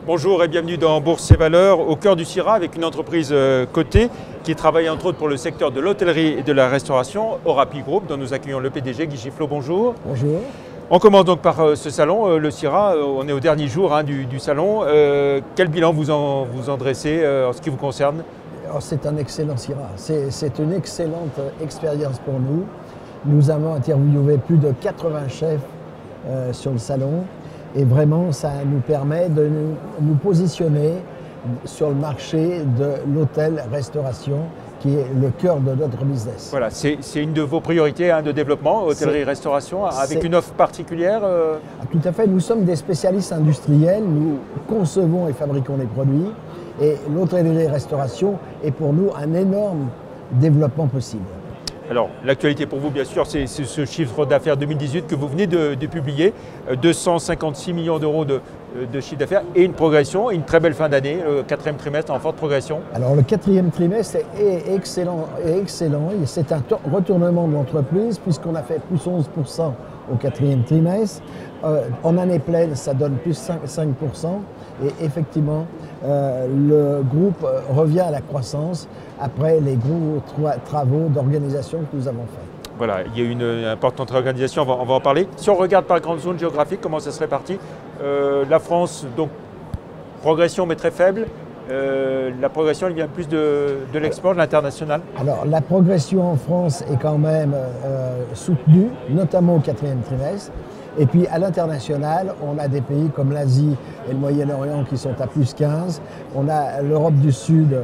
Bonjour et bienvenue dans Bourse et Valeurs, au cœur du CIRA avec une entreprise cotée qui travaille entre autres pour le secteur de l'hôtellerie et de la restauration, Orapi Group, dont nous accueillons le PDG Guy Giflot. Bonjour. Bonjour. On commence donc par ce salon, le CIRA, on est au dernier jour du salon. Quel bilan vous en dressez en ce qui vous concerne? C'est un excellent CIRA, c'est une excellente expérience pour nous. Nous avons interviewé plus de 80 chefs sur le salon. Et vraiment, ça nous permet de nous positionner sur le marché de l'hôtel-restauration, qui est le cœur de notre business. Voilà, c'est une de vos priorités de développement, hôtellerie-restauration, avec une offre particulière Tout à fait, nous sommes des spécialistes industriels, nous concevons et fabriquons les produits, et l'hôtellerie-restauration est pour nous un énorme développement possible. Alors, l'actualité pour vous, bien sûr, c'est ce chiffre d'affaires 2018 que vous venez de publier, 256 millions d'euros de chiffre d'affaires et une progression, une très belle fin d'année, le quatrième trimestre en forte progression. Alors, le quatrième trimestre est excellent, c'est un retournement de l'entreprise puisqu'on a fait plus 11% au quatrième trimestre. En année pleine, ça donne plus 5%. Et effectivement, le groupe revient à la croissance après les gros travaux d'organisation que nous avons faits. Voilà, il y a une importante réorganisation, on va en parler. Si on regarde par grande zone géographique, comment ça se répartit? La France, donc, progression mais très faible. La progression, elle vient plus de l'export, de l'international? Alors, la progression en France est quand même soutenue, notamment au quatrième trimestre. Et puis à l'international, on a des pays comme l'Asie et le Moyen-Orient qui sont à plus 15. On a l'Europe du Sud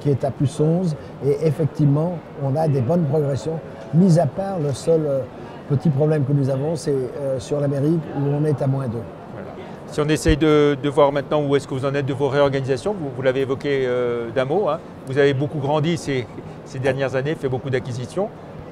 qui est à plus 11. Et effectivement, on a des bonnes progressions, mis à part le seul petit problème que nous avons, c'est sur l'Amérique où on est à moins 2. Voilà. Si on essaye de voir maintenant où est-ce que vous en êtes de vos réorganisations, vous l'avez évoqué d'un mot, vous avez beaucoup grandi ces dernières années, fait beaucoup d'acquisitions.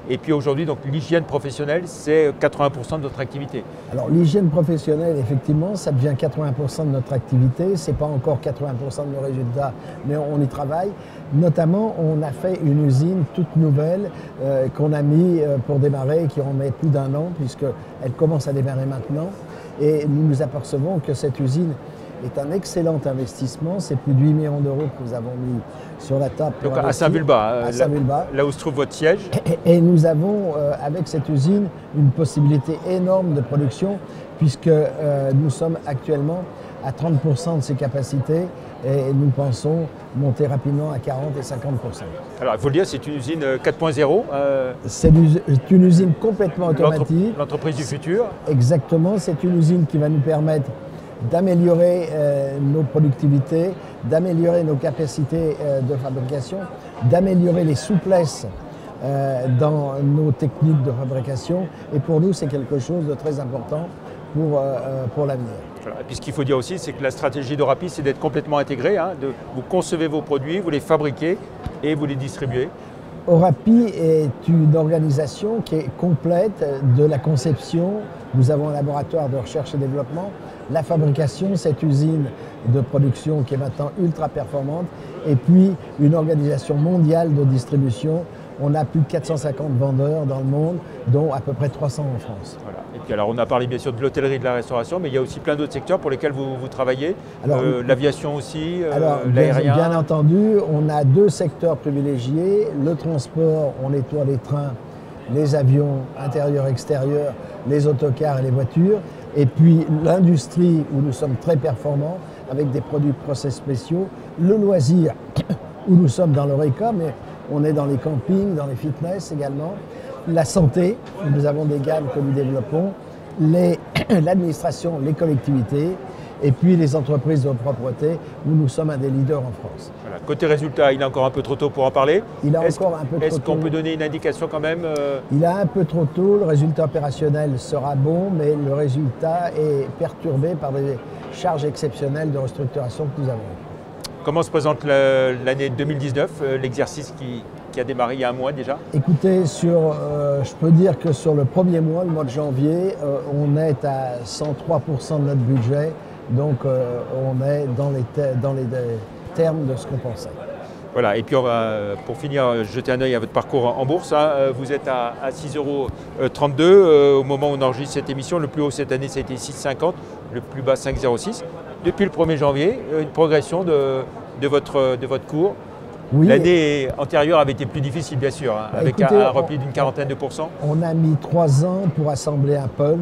Et puis aujourd'hui, donc l'hygiène professionnelle, c'est 80% de notre activité. Alors l'hygiène professionnelle, effectivement, ça devient 80% de notre activité. Ce n'est pas encore 80% de nos résultats, mais on y travaille. Notamment, on a fait une usine toute nouvelle qu'on a mis pour démarrer, qui en met plus d'1 an, puisqu'elle commence à démarrer maintenant. Et nous nous apercevons que cette usine est un excellent investissement. C'est plus de 8 millions d'euros que nous avons mis sur la table. Donc à Saint-Vulbas, là où se trouve votre siège. Et nous avons, avec cette usine, une possibilité énorme de production, puisque nous sommes actuellement à 30% de ses capacités et nous pensons monter rapidement à 40 et 50%. Alors il faut le dire, c'est une usine 4.0. C'est une usine complètement automatique. L'entreprise du futur. Exactement, c'est une usine qui va nous permettre d'améliorer nos productivités, d'améliorer nos capacités de fabrication, d'améliorer les souplesses dans nos techniques de fabrication. Et pour nous, c'est quelque chose de très important pour l'avenir. Voilà. Et puis ce qu'il faut dire aussi, c'est que la stratégie d'Orapi, c'est d'être complètement intégré. Vous concevez vos produits, vous les fabriquez et vous les distribuez. Orapi est une organisation qui est complète de la conception. Nous avons un laboratoire de recherche et développement, la fabrication, cette usine de production qui est maintenant ultra performante, et puis une organisation mondiale de distribution. On a plus de 450 vendeurs dans le monde, dont à peu près 300 en France. Voilà. Et puis alors on a parlé bien sûr de l'hôtellerie et de la restauration, mais il y a aussi plein d'autres secteurs pour lesquels vous travaillez. L'aviation aussi, l'aérien. Bien entendu, on a 2 secteurs privilégiés. Le transport, on nettoie les trains, les avions intérieurs-extérieurs, les autocars et les voitures. Et puis l'industrie où nous sommes très performants avec des produits de process spéciaux. Le loisir où nous sommes dans l'Horeca, mais on est dans les campings, dans les fitness également. La santé, où nous avons des gammes que nous développons. L'administration, les collectivités. Et puis les entreprises de propreté, où nous sommes un des leaders en France. Voilà. Côté résultat, il est encore un peu trop tôt pour en parler. Est-ce qu'on peut donner une indication quand même Il est un peu trop tôt, le résultat opérationnel sera bon, mais le résultat est perturbé par des charges exceptionnelles de restructuration que nous avons. Comment se présente l'année 2019, l'exercice qui a démarré il y a un mois déjà? Écoutez, je peux dire que sur le premier mois, le mois de janvier, on est à 103% de notre budget. Donc on est dans les termes de ce qu'on pensait. Voilà, et puis on va, pour finir, jeter un œil à votre parcours en bourse. Vous êtes à 6,32 € au moment où on enregistre cette émission. Le plus haut cette année, ça a été 6,50 €, le plus bas 5,06 €. depuis le 1er janvier, une progression de votre cours. Oui, L'année antérieure avait été plus difficile, bien sûr, hein, avec écoutez, un repli d'une quarantaine de pourcents. on a mis 3 ans pour assembler un pôle.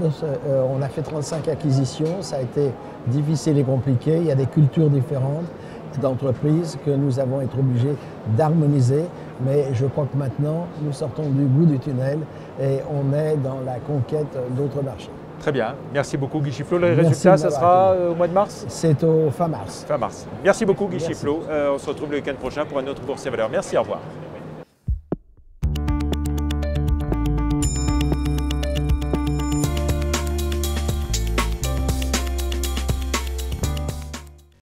On a fait 35 acquisitions. Ça a été difficile et compliqué. Il y a des cultures différentes d'entreprises que nous avons été obligés d'harmoniser. Mais je crois que maintenant, nous sortons du bout du tunnel et on est dans la conquête d'autres marchés. Très bien. Merci beaucoup, Guy Chiflot. Le Merci résultat, de ça m'avoir sera accueilli. au mois de mars? C'est au fin mars. Fin mars. Merci beaucoup, Guy Merci. Chiflot. On se retrouve le week-end prochain pour un autre Bourse et Valeurs. Merci, au revoir.